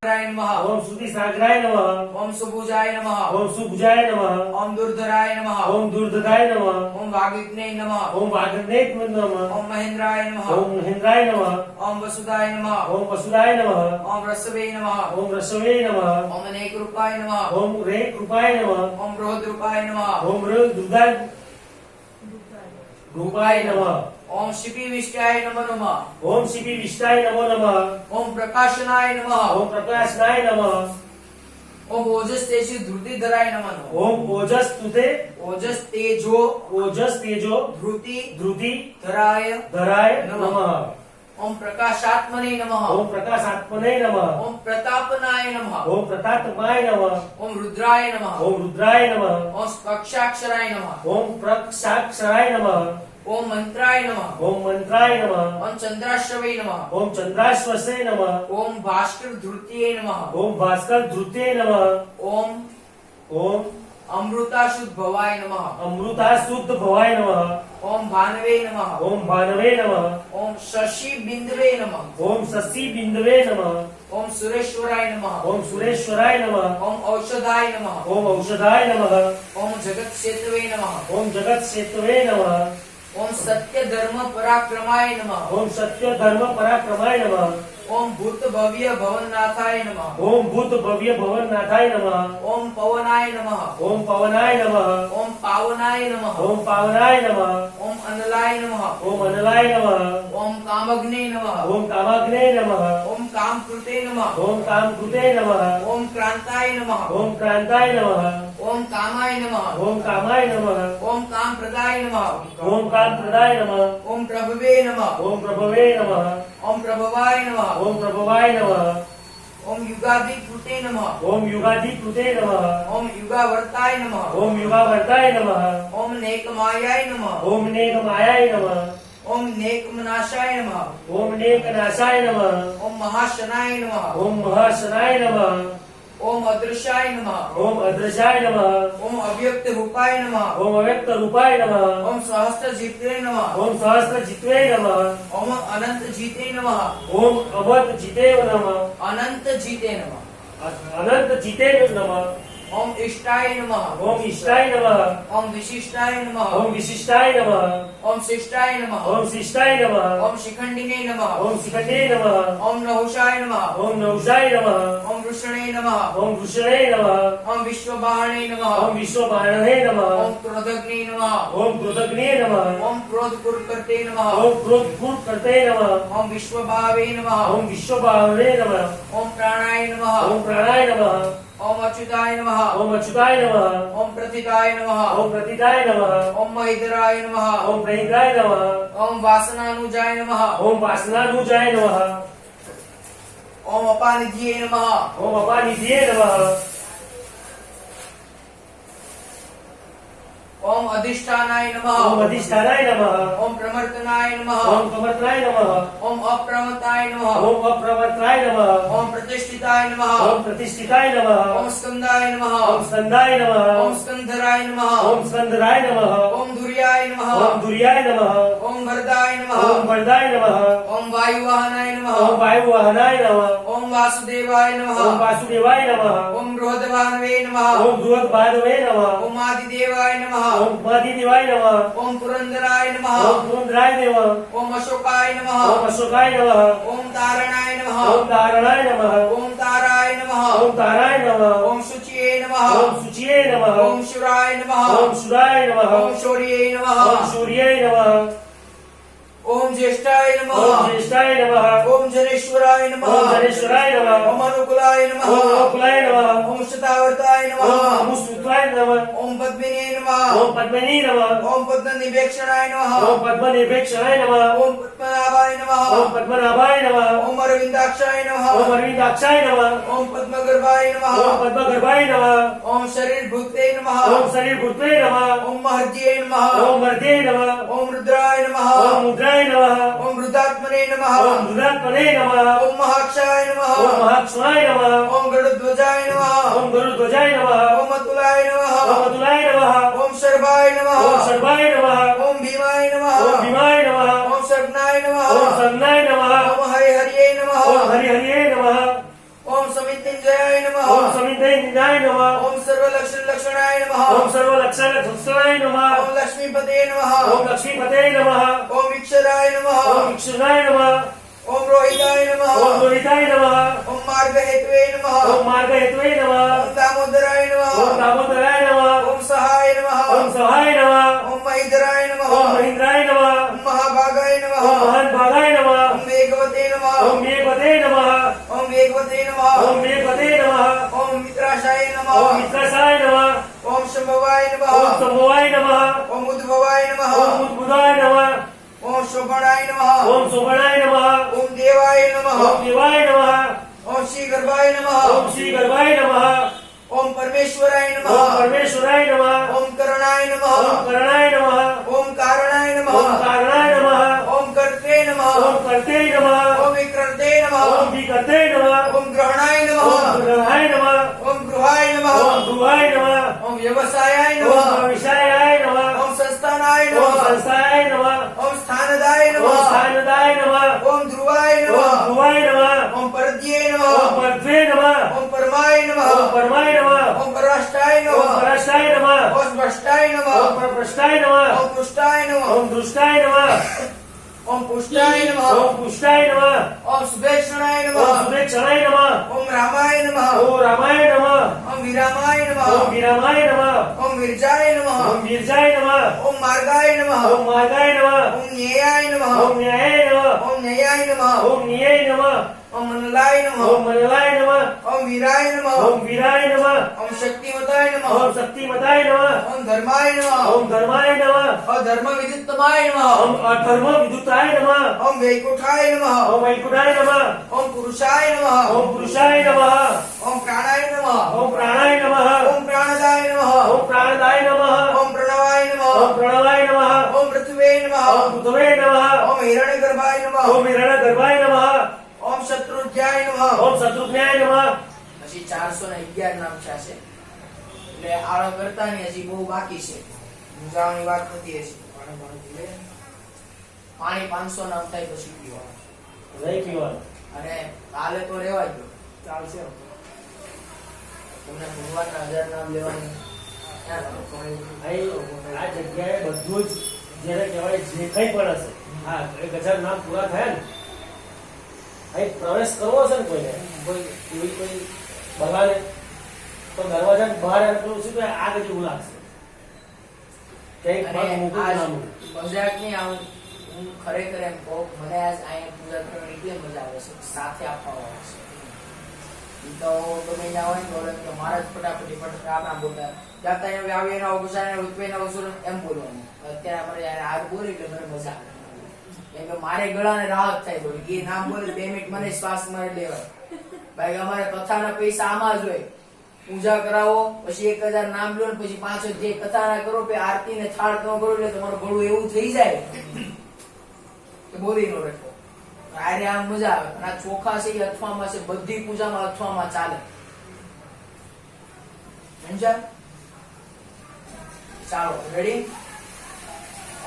नमः। ओम श्रुतिसागराय नमः। ओम सुभुजाय नमः। ओम सुभुजाय नमः। ओम दुर्धराय नमः। ओम दुर्धराय नमः। ओम वाग्विघ्ने नमः। ओम वाग्देव नमः। ओम महेंद्राय नमः। ओम महेंद्राय नमः। ओम वसुदाय नमः। ओम वसुदाय नमः। ओम रसवे नमः। ओम रसवे नमः। ओम अनेक रूपाय नमः। ओम रेख रूपाय नमः। ओम बृहद रूपाय नमः। ओम रुद्राय रूपाय नमः। ओम शिपि विष्टाय नमो नमः। ओम शिपि विष्टाय नमो नमः। ओम प्रकाशनाय नमः। ओम प्रकाशनाय नमः। ओम ओजस तेजो धृतिधराय नमः। ओम ओजस तुते ओजस तेजो ओजस तेजो धृति धृति धराय धराय नमः। ओम प्रकाशात्मने नमः। ओम प्रकाशात्मने नमः। ओम प्रतापनाय नमः। ओम प्रतापमाय नमः। ओम रुद्राय नमः। ओम रुद्राय नमः। ओम स्पक्षाक्षराय नमः। ओम प्रक्षाक्षराय नमः। ओम मंत्राय नमः। ओम मंत्राय नमः। ओम चंद्राश्रवे नमः। ओम चंद्राश्वसे नमः। ओम भास्कर धृतिये नमः। ओम भास्कर धृते नमः। ओम ओम अमृताशुद्ध भवाय नमः। अमृता शुद्ध भवाय नमः। ओम भानवे नमः। ओम भानवे नमः। ओम शशि बिंदवे नमः। ओम शशि बिंदवे नमः। ओम सुरेश्वराय नमः। ओम सुरेश्वराय नमः। ओम औषधाय नमः। ओम औषधाय नमः। ओम जगत सेतवे नमः। ओम जगत सेतवे नमः। ओम सत्य धर्म पराक्रमाय नमः। ओम सत्य धर्म पराक्रमाय नमः। ओम भूत भव्य भवननाथाय नमः। ओम भूत भव्य भवननाथाय नमः। ओम पवनाय नमः। ओम पवनाय नमः। ओम पावनाय नमः। ओम पावनाय नमः। ओम अनलाय नमः। ओम अनलाय नमः। ओम कामग्ने नमः। ओम कामाग्ने नमः। ओम कामकृते नमः। ओम कामकृते नमः। ओम क्रांताय नमः। ओम क्रांताय नमः। ओम कामाय नमः। ओम कामाय नमः। ओम काम प्रदाय नमः। ओम कामप्रदाय नमः। ओम प्रभवे नमः। ओम प्रभवे नमः। ओम प्रभवाय नमः। ओम प्रभवाय नमः। ओम युगादि कृते नमः। ओम युगादि कृते नमः। ओम युगावर्ताय नमः। ओम युगावर्ताय नमः। ओम नेकमायाय नमः। ओम नेकमायाय नमः। ओम नेकमनाशाय नमः। ओम नेकनाशाय नमः। ओम महाशनाय नमः। ओम महाशनाय नमः। ओम अदृशाय नमः। ओम अदृशाय नमः। ओम अव्यक्त रूपाय नमः। ओम अव्यक्त रूपाय नमः। ओम सहस्त्र जिते नमः। ओम सहस्त्र जित्वे नमः। ओम अनंत जीते नमः। ओम अवत जितेव नमः। अनंत जीते नमः। अनंत जिते नमः। ओम इष्टाय नमः। ओम इष्टाय नमः। ओम विशिष्टाय नमः। ओम विशिष्टाय नमः। ओम शिष्टाय नमः। ओम शिष्टाय नमः। ओम शिखंडिने नमः। ओम शिखंडे नमः। ओम नहुषाय नमः। ओम नौषाय नमः। ओम वृषणे नमः। ओम वृषणे नमः। ओम विश्वबाहणे नमः। ओम विश्वबाणहे नमः। ओम क्रोधग्ने नमः। ओम क्रोधग्ने नमः। ओम क्रोध कुरकर्ते नमः। ओम क्रोधपूर्ण करते नमः। ओम विश्वभावे नमः। ओम विश्वबाहवे नमः। ओम प्राणाय नमः। ओम प्राणाय नमः। ओम अच्युताय नमः। ओम अच्युताय नमः। ओम प्रतिताय नमः। ओम प्रतिदाय नमः। ओम महिधराय नमः। ओम प्रहिताय नमः। ओम वासनानुजाय नमः। ओम वासनानुजाय नमः। ओम अपानिधिये नमः। ओम अपानिधिये नमः। ओम अधिष्ठानाय नमः। ओम अधिष्ठानाय नमः। ओम प्रमर्तनाय नमः। ओम प्रवर्तनाय नमः। ओम अप्रमताय नमः। ओम अप्रवर्तनाय नमः। ओम प्रतिष्ठिताय नमः। ओम प्रतिष्ठिताय नमः। ओम स्कंदाय नमः। ओम स्कंदाय नमः। ओम स्कंधराय नमः। ओम स्कंदराय नमः। ओम दुर्याय नमः। ओम दुर्याय नमः। ओम वरदाय नमः। ओम वरदाय नमः। ओम वायुवाहनाय नमः। ओम वायुवाहनाय नमः। ओम वासुदेवाय नमः। ओम वासुदेवाय नमः। ओम बृहद्भानवे नमः। ओम बृहद्भानवे नमः। ओम आदिदेवाय नमः। ओम उमादिदेवाय नमः। ओम पुरंदराय नमः। ओम पुरंदराय नमः। ओम अशोकाय नमः। ओम अशोकाय नमः। ओम तारणाय नमः। ओम तारणाय नमः। ओम ताराय नमः। ओम ताराय नमः। ओम शुचिये नमः। ओम शुचिये नमः। ओम शुराय नमः। ओम शुराय नमः। ओम शौर्ये नमः। ओम शौर्ये नमः। ओम ज्येष्ठाय नमः। ओम ज्येष्ठाय नमः। ओम जनेश्वराय नमः। ओम जनेश्वराय नमः। ओम अनुकूलाय नमः। ओम अनुकूलाय नमः। ओम शतावर्ताय ओम नमः। अमुष्टुत्वाय नमः। ओम पद्मिने नमः। ओम पद्मिनी नमः। ओम पद्मनिवेक्षणाय नमः। ओम पद्मनिपेक्षणाय नमः। ओम पद्मनाभाय नमः। ओम पद्मनाभाय नमः। ओम अरविंदाक्षाय नमः। ओम अरविंदाक्षाय नमः। ओम पद्मगर्भाय नमः। ओम पद्मगर्भाय नमः। ओम शरीर भूते नमः। ओम शरीरभूते नमः। ओम महर्जिये नमः। ओम मर्दे नमः। ओम रुद्राय नमः। ओम मुद्राय नमः। ओम रुद्रात्मने नमः। ओम रुद्रात्मने नमः। ओम महाक्षाय नमः। ओम महाक्षाय नमः। ओम गरुध्वजाय नमः। ओम गरुध्वजाय नमः। ओम अतुलाय नमः। ओम अतुलाय नमः। ओम शर्वाय नमः। ओम सर्वाय नमः। ओम भीमाय नमः। ओम भीमाय नमः। ओम सर्वनाय नमः। ओम संज्ञाय नमः। ओम हरिहर्ये नमः। ओम हरिहर्ये नमः। ओम समितिञ्जयाय नमः ओम समितेन्द्राय नमः ओम सर्वलक्षणाय नमः ओम सर्वलक्षणाय नमः ओम लक्ष्मीपते नमः ओम लक्ष्मीपते नमः ओम इक्षराय नमः ओम इक्षुराय नमः ओम रोहिताय नमः ओम रोहिताय नमः ओम मार्गहेतवे नमः ओम मार्गहेतवे नमः ओम दामोदराय नमः ओम दामोदराय नमः ओम सहाय नमः ओम सहाय नमः ओम महिन्द्राय नमः ओम महेन्द्राय नमः ओम महाभागाय नमः ओम महाभागाय नमः ओम वेगवते नमः ओम मेघवते नमः ओम वेगवते नमः ओम मेघवते नमः ओम मित्राशाय नमः ओम मित्रासाय नमः ओम शंभवाय नमः ओम संभवाय नमः ओम उद्भवाय नमः ओम उद्भुताय नमः ओम शोभनाय नमः ओम शोभनाय नमः ओम देवाय नमः ओम देवाय नमः ओम श्री गर्भाय नमः ओम श्री गर्भाय नमः ओम परमेश्वराय ओम नमः परमेश्वराय नमः ओम करणाय नमः ओम करणाय नमः ओम कारणाय नमः ओम कारणाय नमः ओम कर्ते नमः ओम कर्ते नमः ओम विक्रते नमः ओम विकर्ते नमः ओम ग्रहणाय ओम नमः ग्रहाय नमः ओम गृहाय नमः ओम ध्रुवाय नमः ओम व्यवसायाय ओम नमः विषयाय नमः ओम संस्थानाय ओम नमः संस्थाय नमः ओम स्थानदाय ओम नमः स्थानदाय नमः ओम ध्रुवाय ओम नमः ध्रुवाय नमः ओम परद्ये ओम नमः पर्ध्वे नमः ओम परमाय नमः ओम परमाय नमः ओम पराष्टाय ओम नमः पराशाय नमः ओम भ्रष्टाय नमः ओम प्रपृष्टाय नमः ओम पृष्टाय नमः ओम दृष्टाय नमः ओम पुष्टाय नमः ओम पुष्टाय नमः ओम सुभेक्षणाय ओम नमः सुदेक्षणाय नमः ओम रामाय नमः ओम रामाय नमः ओम विरामाय नमः ओम विरामाय नमः ओम विरजाय नमः ओम वीरजाय नमः ओम मार्गाय नमः ओम मार्गाय नमः ओम न्यायाय नमः ओम न्यायाय नमः ओम न्यायाय नमः ओम न्याय नमः ओम मनलाय नमः ओम मनलाय नमः ओम वीराय नमः ओम वीराय नमः ओम शक्तिमताय नमः ओम शक्तिमताय नमः ओम धर्माय नमः ओम धर्माय नमः ओम धर्म विदितमाय नमः ओम अधर्म विदुताय नमः ओम वैकुंठाय नमः ओम वैकुंठाय नमः ओम पुरुषाय नमः ओम पुरुषाय नमः ओम प्राणाय नमः ओम प्राणाय नमः ओम प्राणदाय नमः ओम प्राणदाय नमः ओम प्रणवाय नमः ओम प्रणवाय नमः ओम पृथ्वे नमः ओम पृथ्वे नमः ओम हिरण्यगर्भाय नमः ओम हिरण्यगर्भाय नमः ओम शत्रुंजयाय नमः ओम शत्रुघ्नाय नमः પછી 411 નામ છે એટલે આળો કરતા ને હજી બહુ બાકી છે મુંજાવાની વાત નથી હજી પાણી 500 નામ થાય પછી પીવાનું નહીં પીવાનું અને કાલે તો રહેવા જ દો ચાલશે તમને ભગવાનના 1000 નામ લેવાની ક્યાં કરો ભાઈ આ જગ્યાએ બધું જ જેને કહેવાય જે કંઈ પણ હશે હા 1000 નામ પૂરા થયા ને ભાઈ પ્રવેશ કરવો હશે ને કોઈને કોઈ એવી કોઈ ભગવાને તો દરવાજાની બહાર પેલું શું કે આગ જેવું લાગશે કંઈક પગ મૂકું ના મૂકું મજાક નહીં આવું હું ખરેખર એમ કહું મને આજ અહીંયા પૂજા કરવાની એટલે મજા આવે છે સાથે આપવા આવે છે ઈ તો તમે ના હોય ને બોલે તો મારા જ ફટાફટી આપણા બોલતા જાતા અહીંયા આવી એના ઓગુસાને રૂપિયાના વસૂલ એમ બોલવાનું અત્યારે અમારે યાર આગ બોલી એટલે મને મજા આવે કેમ કે મારે ગળાને રાહત થાય બોલી એ નામ બોલે 2 મિનિટ મને શ્વાસ મારી લેવાય ભાઈ અમારે કથાના પૈસા આમાં જ હોય પૂજા કરાવો પછી 1000 નામ લો ને પછી પાછો જે કથા ના કરો પછી આરતી ને થાળ ન કરો એટલે તમારું ગળું એવું થઈ જાય કે બોલી નો રાખો આરે આમ મજા આવે અને આ ચોખા છે એ અથવામાં છે બધી પૂજામાં અથવામાં ચાલે સમજ્યા ચાલો રેડી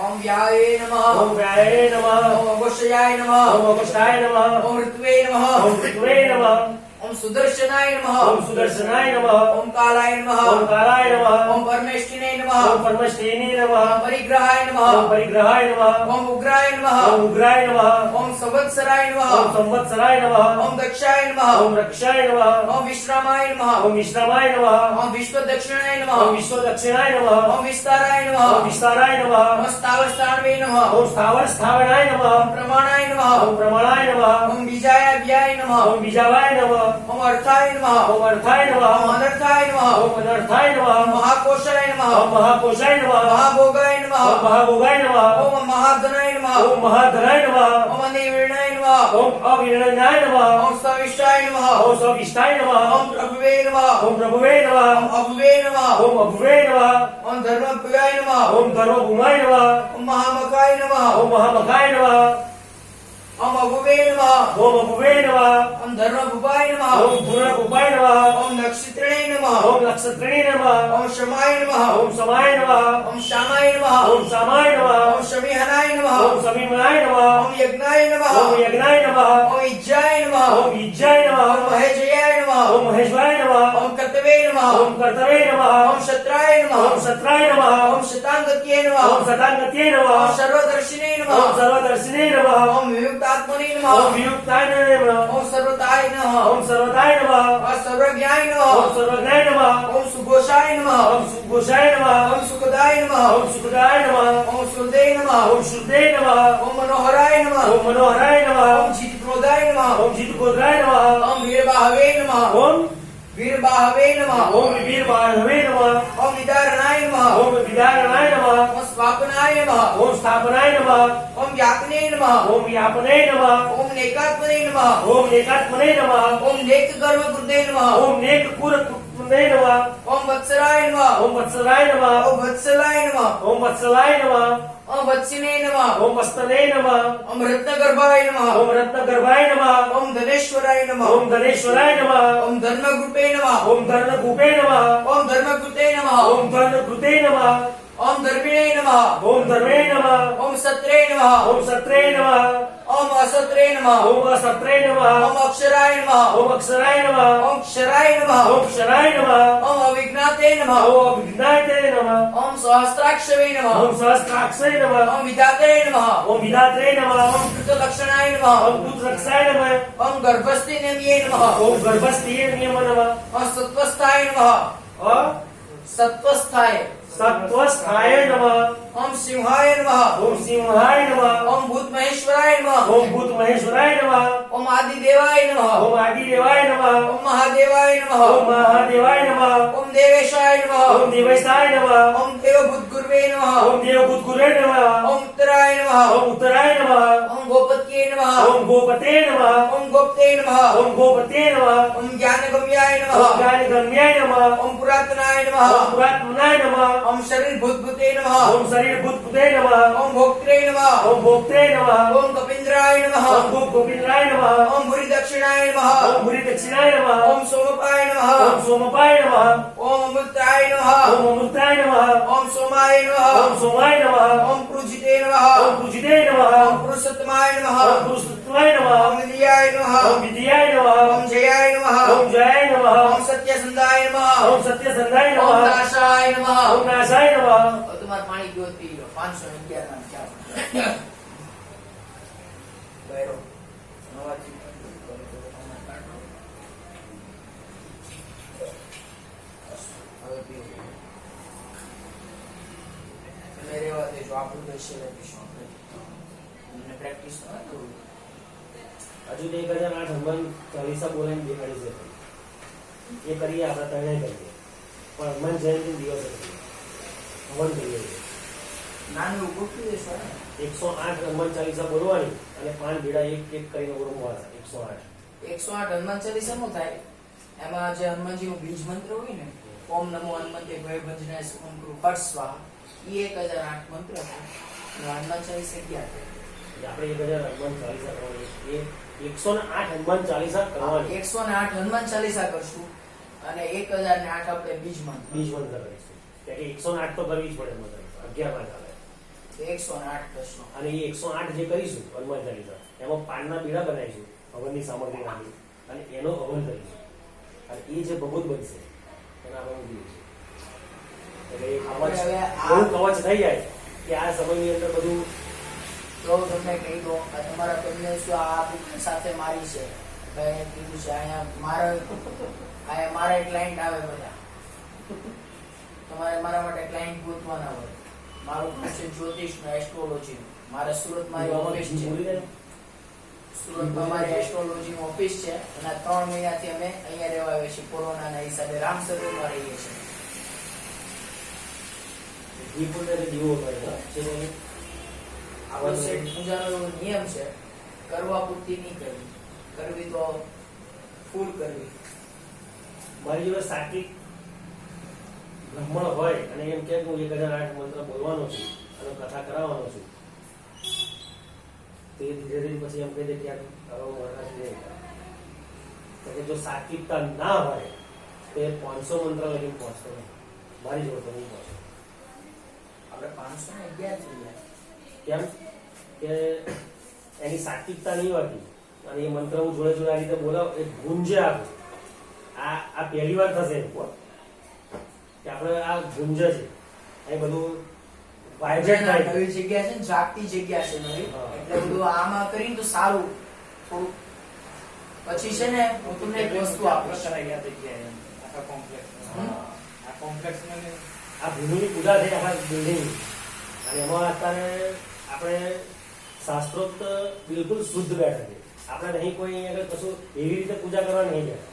ओम व्याये नमः ओम व्याये नमः ओम अगस्त्याय नमः ओम अगस्त्याय नमः ओम ऋत्वे नमः ओम ऋत्वे नमः ओम सुदर्शनाय नमः ओम सुदर्शनाय नमः ओम कालाय नमः ओम कालाय नमः ओम परमेष्ठिने नमः ओम परमश्रेणी नमः ओम परिग्रहाय नमः ओम परिग्रहाय नमः ओम उग्राय नमः ओम उग्राय नमः ओम संवत्सराय नमः ओम संवत्सराय नमः ओम दक्षाय नमः ओम रक्षाय नमः ओम विश्रामाय नमः ओम विश्रामाय नमः ओम विश्वदक्षिणाय नमः ओम विश्वदक्षिणाय नमः ओम विस्ताराय नमः ओम विस्ताराय नमः ओम स्थावर स्थानवे नमः ओम स्थावर स्थावराय नमः ओम प्रमाणाय नमः ओम प्रमाणाय नमः ओम बीजायाभ्याय नमः ओम बीजावाय नमः ओम अर्थाय नमः ओम अर्थाय नमः ओम अनर्थाय नमः ओम अनर्थाय नमः ओम महाकोशाय नमः ओम महाकोशाय नमः महाभोगाय नमः ओम महाभोगाय नमः ओम महाधनाय नमः ओम महाधराय नमः ओम अनिर्णय नमः ओम अविरणाय नमः ओम सविष्टाय नमः ओम सविष्टाय नमः ओम प्रभुवे नमः ओम प्रभुवे नमः ओम अभुवे नमः ओम अभुवे नमः ओम धर्मभुवाय नमः ओम धर्मभूमाय नमः ओम महामकाय नमः ओम महामकाय नमः ઓમ અભુવે નમઃ ઓમ અભુવે નમઃ ઓમ ધર્મભુવાય નમઃ ઓમ ધૂર્ણભૂપાય નમઃ ઓમ નક્ષત્રણે નમઃ ઓમ નક્ષત્રિણે નમઃ ઓમ શમાય નમઃ ઓમ સમાય નમઃ ઓમ શામાય નમઃ ઓમ સામાય નમઃ ઓમ શમિહનાય નમઃ ઓમ સમીમનાય નમઃ ઓમ યજ્ઞાય નમઃ ઓમ યજ્ઞાય નમઃ ઓમ ઇજ્જાય નમઃ ઓમ ઈજ્જાય ઓમ નમઃ મહેજયાય નમઃ ઓમ મહેશ્વરાય નમઃ ઓમ કર્તવે નમઃ ઓમ કર્તવે નમઃ ઓમ શત્રાય નમઃ ઓમ સત્રાય નમઃ ઓમ શતાંગત્યે નમઃ ઓમ સદાંગત્યે ઓમ નમઃ સર્વદર્શિને ઓમ નમઃ સર્વદર્શિને નમઃ ઓમ વિયુક્તાત્મને ઓમ નમઃ વિયુક્તાય નમઃ ઓમ સર્વતાય નમઃ ઓમ સર્વતાય નમઃ ઓમ સર્વજ્ઞાય ઓમ નમઃ સર્વજ્ઞાય નમઃ ઓમ સુઘોષાય નમઃ ઓમ સુઘોષાય નમઃ ઓમ સુખદાય નમઃ ઓમ સુખદાય નમઃ ઓમ શુદ્ધે નમઃ ઓમ શુદ્ધે નમઃ ઓમ મનોહરાય નમઃ ઓમ મનોહરાય નમઃ ઓમ જીતક્રોધાય નમઃ ઓમ જીતગોત્રાય નમઃ ઓમ વીરબાહવે નમઃ ઓમ વીરબાહવે નમઃ ઓમ વીરબાહવે નમઃ ઓમ વિદારણાય નમઃ ઓમ વિદારણાય નમઃ ઓમ સ્વાપનાય નમઃ ઓમ સ્થાપનાય નમઃ ઓમ વ્યાપને નમઃ ઓમ વ્યાપને નમઃ ઓમ નેકાત્મને નમઃ ઓમ એકાત્મને નમઃ ઓમ નેક કર્મ કૃતે નમઃ ઓમ નેક કુર કુરને નમઃ ઓમ વત્સરાય નમઃ ઓમ વત્સલાય નમઃ ઓમ વત્સલાય નમઃ ઓમ વત્સલાય નમઃ ઓમ વત્સિને નમઃ ઓમ વસ્તને નમઃ ઓમ રત્નગર્ભાય નમઃ ઓમ રત્નગર્ભાય નમઃ ઓમ ધનેશ્વરાય નમઃ ઓમ ધનેશ્વરાય નમઃ ઓમ ધર્મગૃપે નમઃ ઓમ ધર્મકૂપે નમઃ ઓમ ધર્મકૃતે નમઃ ઓમ ધર્મકૃતે નમઃ ઓમ ધર્મિણે નમઃ ઓમ ધર્મે નમઃ ઓમ સત્રે નમઃ ઓમ સત્રે નમઃ ઓમ અસત્રે નમઃ ઓમ અસત્રે નમઃ ઓમ અક્ષરાય નમઃ ઓમ અક્ષરાય નમઃ ઓમ ક્ષરાય નમઃ ઓમ ક્ષરાય નમઃ ઓમ અવિજ્ઞાતે નમઃ ઓમ વિજ્ઞાતે નમઃ ઓમ સહસ્ત્રાક્ષવે નમઃ ઓમ સહસ્ત્રાક્ષે નમઃ ઓમ વિધાત્રે નમઃ ઓમ વિધાત્રે નમઃ ઓમ કૃતલક્ષણાય નમઃ ઓમ પુત્રક્ષાય નમઃ ઓમ ગર્ભસ્થી નમ્યે નમઃ ઓમ ગર્ભસ્થીય નિયમ નમઃ ઓમ સત્વસ્થાય નમઃ અ સત્વસ્થાય સત્વસ્થાય નમઃ ઓમ સિંહાય નમઃ ઓમ સિંહાય નમઃ ઓમ ભૂત મહેશ્વરાય નમઃ ઓમ ભૂત મહેશ્વરાય નમઃ ઓમ આદિદેવાય નમઃ ઓમ આદિદેવાય નમઃ ઓમ મહાદેવાય નમઃ ઓમ મહાદેવાય નમઃ ઓમ દેવેશાય નમઃ ઓમ દેવેશાય નમઃ ઓમ દેવભૂત ગુરવે નમઃ ઓમ દેવભૂત ગુરે નમઃ ઓમ ઉત્તરાય નમઃ ઓમ ઉત્તરાય નમઃ ઓમ ગોપત્યે નમઃ ઓમ ગોપતે નમઃ ઓમ ગોપ્તે નમઃ ઓમ ગોપતે નમઃ ઓમ જ્ઞાનગમ્યાય ઓમ નમઃ જ્ઞાનગમ્યાય નમઃ ઓમ પુરાતનાય ઓમ નમઃ પુરાત્મનાય નમઃ ઓમ શરીર ભૂતભૂતે નમઃ ઓમ શરીર ભૂતભૂતે નમઃ ઓમ ભોક્ત્રે નમઃ ઓમ ભોક્તે નમઃ ઓમ કપિન્દ્રાય ઓમ નમઃ ગોપિન્દ્રાય નમઃ ઓમ ભૂરી દક્ષિણાય નમઃ ઓમ ભૂરી દક્ષિણાય નમઃ ઓમ સોમપાય ઓમ નમઃ સોમપાય નમઃ ઓમ અમૃતાય નમઃ ઓમ અમૃતાય નમઃ ઓમ સોમાય ઓમ નમઃ સોમાય નમઃ ઓમ પૃજિતે નમઃ ઓમ પૂજિતે નમઃ ઓમ પુરુષોત્તમાય ઓમ નમઃ પુરુષોત્તમાય નમઃ ઓમ વિદ્યાય ઓમ નમઃ વિદ્યાય નમઃ ઓમ જયાય નમઃ ઓમ જયાય નમઃ ઓમ સત્યસંધાય નમઃ ઓમ સત્યસંધાય ઓમ નમઃ નાશાય નમઃ ઓમ નાશાય નમઃ હવે તમારે પાણી પીવો તો પી લો 511 નામ ચાલો બૈરો નવાથી હવે પીવો તમે રહેવા દેજો આપણું દર્શન લખીશું આપણે તમને પ્રેક્ટિસ ન કરું હજુ તો 1008 હનુમાન ચાલીસા બોલાવીને દેખાડી છે એ કરીએ આપણે ત્રણેય કરીએ પણ હનુમાન જયંતિ દિવસે કરીએ હવન કરીએ નાનું ગોઠવી દેશો ને 108 હનુમાન ચાલીસા બોલવાની અને 5 બીડા એક એક કરીને ઓરમવાના 108 108 હનુમાન ચાલીસા નું થાય એમાં જે હનુમાનજીનું બીજ મંત્ર હોય ને ઓમ નમો હનુમંતે ભયભંજનાય ઓમ કૃ ફટ સ્વાહા ઈ 1008 મંત્ર છે અને હનુમાન ચાલીસા 11 એટલે આપણે 1000 હનુમાન ચાલીસા કરવાની 108 હનુમાન ચાલીસા કરવાની 108 હનુમાન ચાલીસા કરશું અને 1008 આપણે બીજ મંત્ર બીજ મંત્ર કરીશું એટલે 108 તો કરવી જ પડે મંત્ર 11 માં ચાલે 108 કરશું અને એ 108 જે કરીશું હનુમાન ચાલીસા એમાં પાનના બીડા બનાવીશું હવનની સામગ્રી નાખી અને એનો હવન કરીશું અને એ જે ભગવત બનશે એના હવન કરીશું એટલે એ કવચ હવે એવું કવચ થઈ જાય કે આ સમયની અંદર બધું તો તમને કહી દો આ તમારા તમને શું આ પુત્ર સાથે મારી છે ભાઈ કીધું છે અહીંયા મારા ક્લાયન્ટ આવે બધા તમારે મારા માટે ક્લાયન્ટ ગોતવાના હોય મારું નામ છે જ્યોતિષ એસ્ટ્રોલોજી મારે સુરતમાં ઓફિસ છે સુરતમાં મારી એસ્ટ્રોલોજી ઓફિસ છે અને 3 મહિનાથી અમે અહીંયા રહેવા આવ્યા છીએ કોરોનાના હિસાબે રામસરોવરમાં રહીએ છીએ દીપોને દીવો કરે છે આપણો સેટ પૂજાનો એવો નિયમ છે કરવા પૂરતી નહીં કરવી કરવી તો ફૂલ કરવી મારી જોડે સાત્વિક બ્રાહ્મણ હોય અને એમ કે હું 1008 મંત્ર બોલવાનો છું અને કથા કરાવવાનો છું તે ધીરે ધીરે પછી એમ કહી દે કે હવે વરરાજ નહીં. તો કે જો સાત્વિકતા ના હોય તો એ 500 મંત્ર લગીને પહોંચતો નહીં. મારી જોડે તો નહીં પહોંચે. આપણે 511 થઈ ગયા. કેમ કે એની સાત્વિકતા નહીં હોતી અને એ મંત્ર હું જોડે જોડે આ રીતે બોલાવ એ ગુંજે આપું. આ પહેલી વાર થશે કે આપણે આ ગુંજે છે એ બધું વાઇબ્રેટ થાય. નવી જગ્યા છે ને, જાગતી જગ્યા છે નવી, એટલે બધું આમાં કરીને તો સારું થોડું. પછી છે ને હું તમને એક વસ્તુ આપીશ. આ ભૂમિની પૂજા થઈ આખા બિલ્ડિંગ અને એમાં અત્યારે આપણે શાસ્ત્રોક્ત બિલકુલ શુદ્ધ બેઠા છે. આપણે નહીં કોઈ આગળ કશું એવી રીતે પૂજા કરવા નહીં જાય.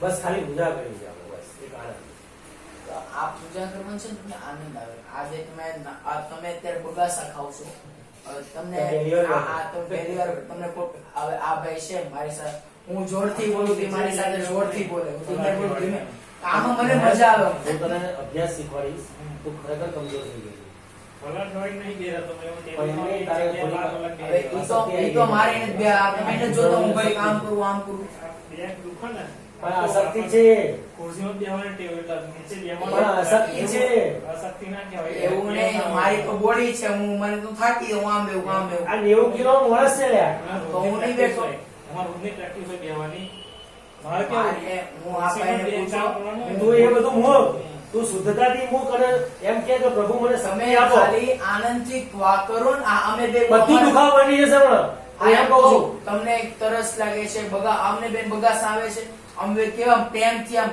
બસ ખાલી પૂજા કરી છે આપણે, બસ એક આનંદ. તો આ પૂજા કરવાનું છે ને તમને આનંદ આવે. આજે તમે અત્યારે બગાસા ખાવ છો, તમને તો પહેલી વાર તમને હવે આ ભાઈ છે મારી સાથે, હું જોરથી બોલું તે મારી સાથે જોરથી બોલે, હું ધીમે બોલું ધીમે. આમાં મને મજા આવે. હું તને અભ્યાસ શીખવાડીશ, તું ખરેખર કમજોર થઈ ગઈ. ઈ તો મારે એને બે તમે એને જોતો હું ભાઈ કામ કરું આમ કરું. પણ આસક્તિ છે, એવું નહીં, મારી તો બોડી છે, હું મને તો થાકી જાઉં આમ બેવું આમ બેવું. આ 90 કિલો માણસ છે લ્યા. તો હું નહીં બેઠો. હું આ ભાઈને પૂછું, તું એ બધું મૂક, તું શુદ્ધતાથી મૂક અને એમ કે પ્રભુ મને તમે સમય આપો. ખાલી આનંદથી વાત કરો ને. અમે બે બધું દુખાવ બની જશે હમણાં. હું એમ કહું છું. તમને એક તરસ લાગે છે, અમને બેન બગાસ આવે છે, અમે કેવા પ્રેમથી આમ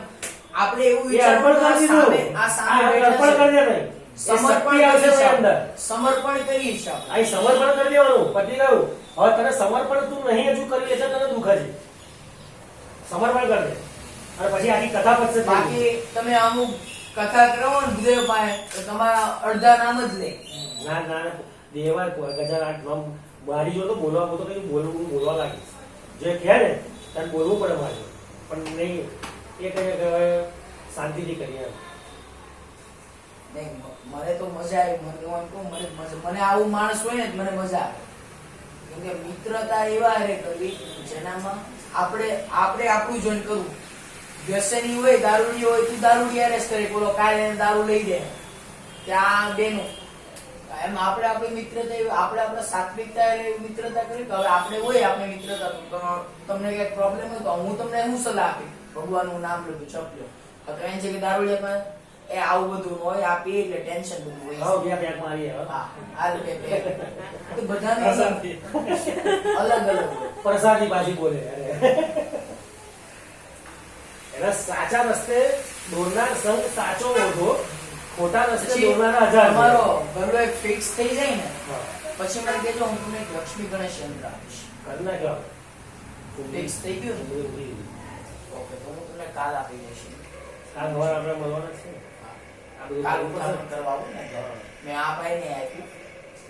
આપણે એવું એ અર્પણ કરી દીધું. આ સામે આ બેઠા અર્પણ છે. કરી દે નહીં. સમર્પણ આવશે કરીએ અંદર. સમર્પણ કરીએ છીએ આપણે. આ સમર્પણ કરી દેવાનું. પતી ગયું. હવે તને સમર્પણ તું નહીં હજુ કરી એટલે તને દુઃખ છે. સમર્પણ કર દે અને પછી આખી કથા પતશે. બાકી તમે અમુક કથા કરો ને ગુરુદેવ પાસે તો તમારા અડધા નામ જ લે. ના ના દેવા ગજાર આઠ નામ મારી જો તો બોલવા તો કઈ બોલવા લાગીશ. જે કહે ને તને બોલવું પડે મારે, પણ નહીં એ કહે કે હવે શાંતિથી કરીએ. નહીં, મને તો મજા આવી. મને એમ કહું, મને આવું માણસ હોય ને મને મજા આવે. કેમ કે મિત્રતા એવા હારે કરવી જેનામાં આપણે આપણું જોઈન કરવું. વ્યસની હોય, દારૂડી હોય, તું દારૂડી હારે જ કરે, બોલો કાલે એને દારૂ લઈ દે ત્યાં બેનું. એમ આપણે આપણી મિત્રતા આપણે આપણા સાત્વિકતા હારે મિત્રતા કરી. તો હવે આપણે હોય આપણે મિત્રતા, તમને કઈક પ્રોબ્લેમ હોય તો હું તમને શું સલાહ આપી, ભગવાનનું નામ લો, ચપ્યો. તો એમ છે કે દારૂડિયા એ આવું બધું હોય, આ પી એટલે ટેન્શન બધું હોય. આવ ગયા પેક મારીએ. હા, આ રીતે તો બધાને અલગ અલગ હોય. પ્રસાદી પાછી બોલે. એના સાચા રસ્તે દોરનાર સંગ સાચો ઓઢો, ખોટા રસ્તે દોરનારા હજાર. તમારો ગરલો એક ફિક્સ થઈ જાય ને પછી મને કહેજો, હું તમને એક લક્ષ્મી ગણેશ યંત્ર આપીશ. કરી નાખ્યો. ફિક્સ થઈ ગયું ને? ઓકે, તો હું તમને કાલ આપી દઈશ. કાલ સવારે આપણે મળવાના છે. આ બધું કાલ કરવું પડશે. ઉઠામણ કરવા આવું ને મેં આ ભાઈને આપ્યું,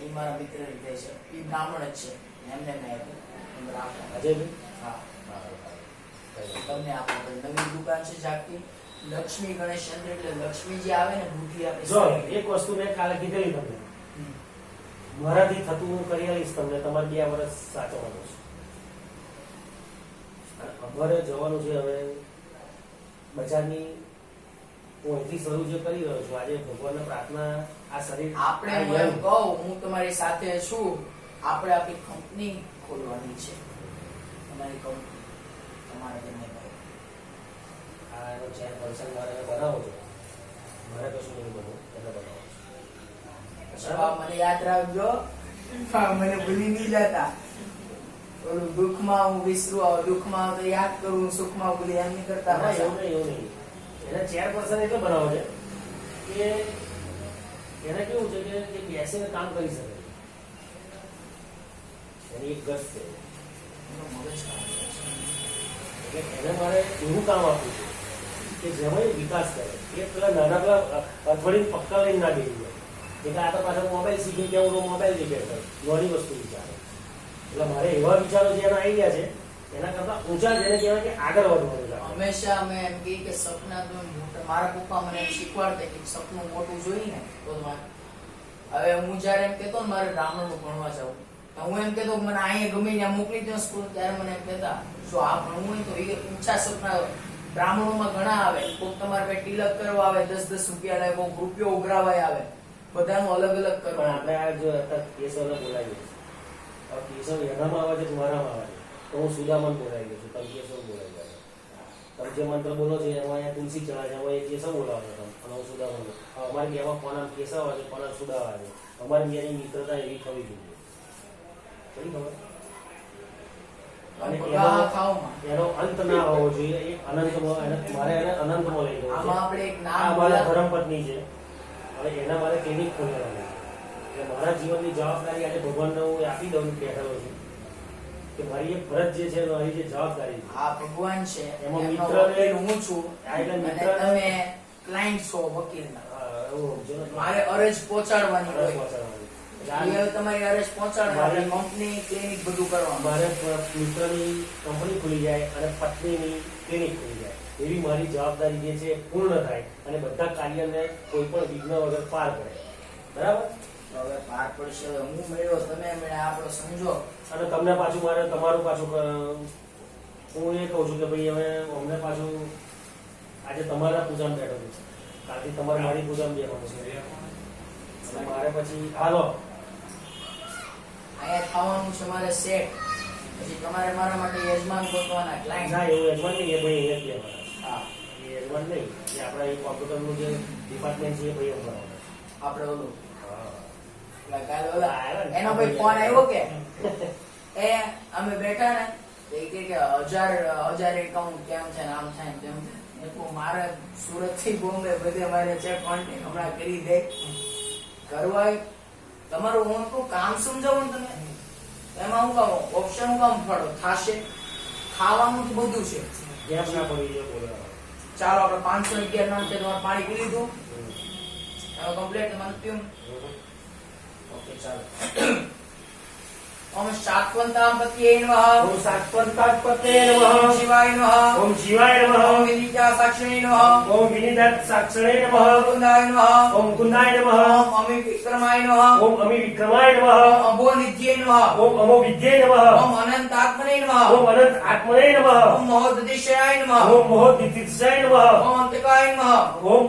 એ મારા મિત્ર રીતે છે, એ બ્રાહ્મણ જ છે, એમને મેં આપ્યું. અજયભાઈ? હા, તમને આપો. નવી દુકાન છે જાગતી, લક્ષ્મી ગણેશ યંત્ર, એટલે લક્ષ્મી જે આવે ને બુદ્ધિ આપે. જો એક વસ્તુ મેં કાલે કીધેલી તમને, મારાથી થતું હું કરી આવીશ તમને. તમારે 2 વર્ષ સાચવવાનું છે. અમારે જવાનું છે હવે બજારની. હું અહીંથી શરૂ જે કરી રહ્યો છું આજે ભગવાનને પ્રાર્થના, આ શરીર આપણે હું એમ કહું, હું તમારી સાથે છું. આપણે આપણી કંપની ખોલવાની છે. તમારી કંપની તમારે તેમને કહો. આ એનો ચેરપર્સન મારે બનાવો છો. મારે કશું નહીં બનવું, એટલે બનાવો છો. મને યાદ રાખજો, મને ભૂલી નહીં જતા. ઓલું દુઃખમાં હું વિસરું, દુઃખમાં તો યાદ કરું, સુખમાં ભૂલી એમ નહીં કરતા. ના, એવું નહીં. એને ચેરપર્સન એટલે બનાવો છે કે એને કેવું છે કે એ બેસીને કામ કરી શકે. એની એક ગત છે એટલે એને મારે એવું કામ આપવું છે કે જેમાં એ વિકાસ કરે. એ પેલા નાના પેલા અઠવાડિયે પક્કા લઈને ના બેસી જાય. એટલે આ તો પાછળ મોબાઈલ શીખી ગયા, હું મોબાઈલ રિપેર કરું, ઘણી વસ્તુ વિચારે. એટલે મારે એવા વિચારો જે એના આઈડિયા છે એના કરતા ઊંચા જેને કહેવાય કે આગળ વધવાનું છે. હંમેશા અમે એમ કહીએ કે સપના તો મારા પપ્પા મને એમ શીખવાડતા કે સપનું મોટું જોઈને તો હવે હું જયારે એમ કહેતો ને મારે બ્રાહ્મણનું ભણવા જાઉં, તો હું એમ કહેતો કે મને અહીંયા ગમે ત્યાં મોકલી દો સ્કૂલ, ત્યારે મને એમ કહેતા જો આ ભણવું હોય તો એ ઊંચા સપના બ્રાહ્મણોમાં ઘણા આવે, કોક તમારે ભાઈ તિલક કરવા આવે 10-10 રૂપિયા લાવે, કોક રૂપિયો ઉઘરાવાય આવે, બધાનું અલગ અલગ પણ કરવા. આપણે આ જો અત્યારે કેશવને બોલાવીએ છીએ. હવે કેશવ એનામાં આવે છે કે મારામાં આવે છે, તો હું સુદામાને બોલાવી દઉં છું, તમે કેશવ બોલાવી દો. તમે જે મંત્ર બોલો છો એમાં અહીંયા તુલસી ચડાવે છે, એમાં એ કેશવ બોલાવો છો તમે, અને હું સુદામા બોલું. અમારે કહેવા કોના કેશવ આવે છે, કોના સુદામા આવે છે. અમારી બેની મિત્રતા એવી થવી જોઈએ. ખરી ખબર? અને પગા ખાવામાં. એનો અંત ના હોવો જોઈએ. એ અનંતમાં મારે એને અનંતમાં લઈ જવું આમાં છે. આપણે એક આ નામ મારા બોલા- ધર્મપત્ની છે, અને એના મારે ક્લિનિક ખોલવાનું છે. એટલે મારા જીવનની જવાબદારી આજે ભગવાનને હું આપી દઉં બેઠેલો છું કે મારી એક ફરજ જે છે મારી જે જવાબદારી છે. આ ભગવાન છે, એમાં એમનો મિત્રને- વકીલ હું છું, આ એટલે અને મિત્રને- તમે ક્લાયન્ટ છો વકીલના. એવું સમજો ને. મારે અરજ પહોંચાડવાની મારે હોય. પહોંચાડવાની. એ હવે તમારી અરજ પહોંચાડવા મારે- કંપની ક્લિનિક બધું કરવાનું. મારે મિત્રની કંપની ખુલી જાય અને પત્નીની ક્લિનિક ખુલી જાય એવી મારી જવાબદારી જે છે એ પૂર્ણ થાય અને બધા કાર્યને કોઈ પણ વિઘ્ન વગર પાર પડે. બરાબર? હવે પાર પડશે. હવે હું મળ્યો, તમે મળ્યા, આપણો સમજો. અને તમને પાછું મારે તમારું પાછું હું એ કહું છું કે ભાઈ હવે અમને પાછું આજે તમારા પૂજામાં બેઠો છું, કાલથી તમારે મારી પૂજામાં બેઠવાનું છે. અને મારે પછી હાલો અહીંયા થવાનું છે મારે સેટ. પછી તમારે મારા માટે યજમાન ગોતવાના, ક્લાયન્ટ. ના એવું યજમાન નહીં, એ ભાઈ અહીંયા જ બેઠવાના. હા, એ યજમાન નહીં, એ આપણા એ કોમ્પ્યુટરનું જે ડિપાર્ટમેન્ટ છે એ ભાઈ ભરવાના. આપણે ઓલું હા. એટલે કાલે ઓલા એનો ભાઈ ફોન આવ્યો કે એ અમે બેઠા ને તો એ કહે કે 1000 એકાઉન્ટ કેમ છે ને આમ થાય ને તેમ થાય. મેં કહ્યું મારે સુરત થી બોમ્બે બધે મારે છે કોન્ટેક્ટ હમણાં કરી દે કરવા. તમારું હું કહું કામ સમજાવું ને તમે એમાં હું કામ ઓપ્શન હું કામ ફાડો થાશે. ખાવાનું તો બધું છે. ગેપ ના પડી જાય બોલવા. ચાલો આપણે 511 નામ છે, તમારે પાણી પી લીધું, હવે કમ્પ્લીટ તમારે પીવું. ઓકે ચાલો. ઓમ શાક્વંતાપત્યે નમઃ. ઓમ શાક્વંતાપત્યે નમઃ. ઓમ શિવાય નમઃ. ઓમ શિવાય નમઃ. ઓમ વિનિતા સાક્ષિણે નમઃ. ઓમ વિનિદાત સાક્ષણે નમઃ. ઓમ કુંદાય નમઃ. ઓમ કુંદાય નમઃ. ઓમ અમિ વિક્રમાય નમઃ. ઓમ અમિ વિક્રમાય નમઃ. ઓમ અભો નિધ્યે નમઃ. ઓમ અમો વિદ્યે નમઃ. ઓમ અનંતાત્મને નમઃ. ઓમ અનંત આત્મને નમઃ. ઓમ મહોદધિશયાય નમઃ. ઓમ મોહદિતિસાય નમઃ. ઓમ અંતકાય નમઃ. ઓમ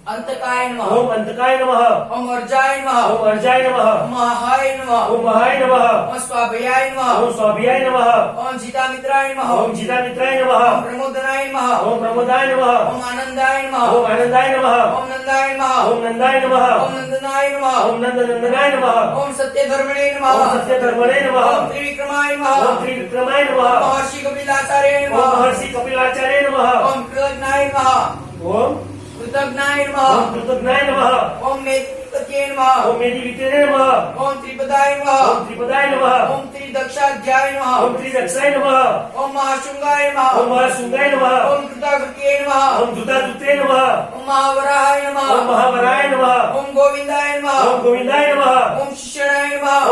અંતકાય નમઃ. ઓમ અંતકાય નમઃ. ઓમ અર્જાય નમઃ. ઓમ અર્જાય નમઃ. ઓમ મહાય નમઃ. ઓમ મહાય નમઃ. ઓમ સ્વાભયાય નમઃ. ઓમ સ્વાભ્યાય નમઃ. ઓમ જીતામિત્રાય નમઃ. ઓમ જીતામિત્રાય નમઃ. ઓમ પ્રમોદનાય નમઃ. ઓમ પ્રમોદાય નમઃ. ઓમ આનંદાય નમઃ. ઓમ આનંદાય નમઃ. ઓમ નંદાય નમઃ. ઓમ નંદાય નમઃ. ઓમ નંદનાય નમઃ. ઓમ નંદનંદનાય નમઃ. ઓમ સત્યધર્મણે નમઃ. ઓમ સત્યધર્મણે નમઃ. ઓમ ત્રિવિક્રમાય નમઃ. ઓમ ત્રિવિક્રમાય નમઃ. ઓમ મહર્ષિ કપિલાચાર્ય ઓમ નમઃ. મહર્ષિ કપિલાચાર્ય નમઃ. ઓમ કૃતજ્ઞાય નમઃ. ઓમ કૃતજ્ઞાય ઓમ નમઃ. કૃતજ્ઞાય નમઃ. ઓમ મેધિપતયે નમઃ. ઓમ મેધિવિતરે નમઃ. ઓમ ત્રિપદાય ઓમ નમઃ. ત્રિપદાય નમઃ. ઓમ ત્રિદક્ષાધ્યાય નમઃ. ઓમ ત્રિદક્ષાય નમઃ. ઓમ મહાશુંગાય નમઃ. ઓમ મહાશુંગાય નમઃ. ઓમ કૃતાકૃત્યે નમઃ. ઓમ ધૃતાધૃતે નમઃ. ઓમ મહાવરાય નમઃ. ઓમ મહાવરાય નમઃ. ઓમ ગોવિંદાય નમઃ. ઓમ ગોવિંદાય નમઃ. ઓમ શિષ્યણાય નમઃ.